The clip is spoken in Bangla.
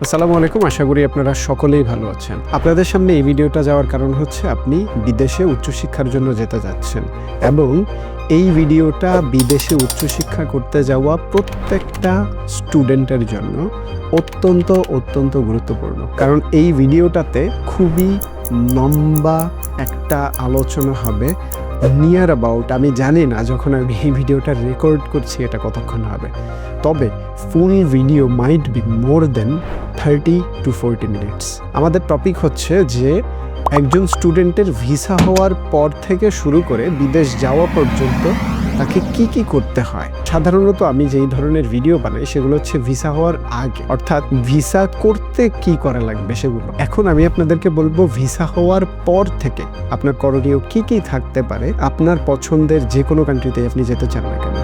আসসালামু আলাইকুম, আশা করি আপনারা সকলেই ভালো আছেন। আপনাদের সামনে এই ভিডিওটা যাওয়ার কারণ হচ্ছে আপনি বিদেশে উচ্চশিক্ষার জন্য যেতে যাচ্ছেন এবং এই ভিডিওটা বিদেশে উচ্চশিক্ষা করতে যাওয়া প্রত্যেকটা স্টুডেন্টের জন্য অত্যন্ত গুরুত্বপূর্ণ। কারণ এই ভিডিওটাতে খুবই লম্বা একটা আলোচনা হবে নিয়ার অ্যাবাউট, আমি জানি না যখন আমি এই ভিডিওটা রেকর্ড করছি এটা কতক্ষণ হবে, তবে full video might be more than 30 to 40 minutes. আমাদের টপিক হচ্ছে যে একজন স্টুডেন্টের ভিসা হওয়ার পর থেকে শুরু করে বিদেশ যাওয়া পর্যন্ত তাকে কি করতে হয়। সাধারণত আমি যেই ধরনের ভিডিও বানাই সেগুলো হচ্ছে ভিসা হওয়ার আগে, অর্থাৎ ভিসা করতে কি করা লাগবে সেগুলো। এখন আমি আপনাদেরকে বলবো ভিসা হওয়ার পর থেকে আপনার করণীয় কি থাকতে পারে আপনার পছন্দের যে কোনো কান্ট্রিতে আপনি যেতে চান না কেন।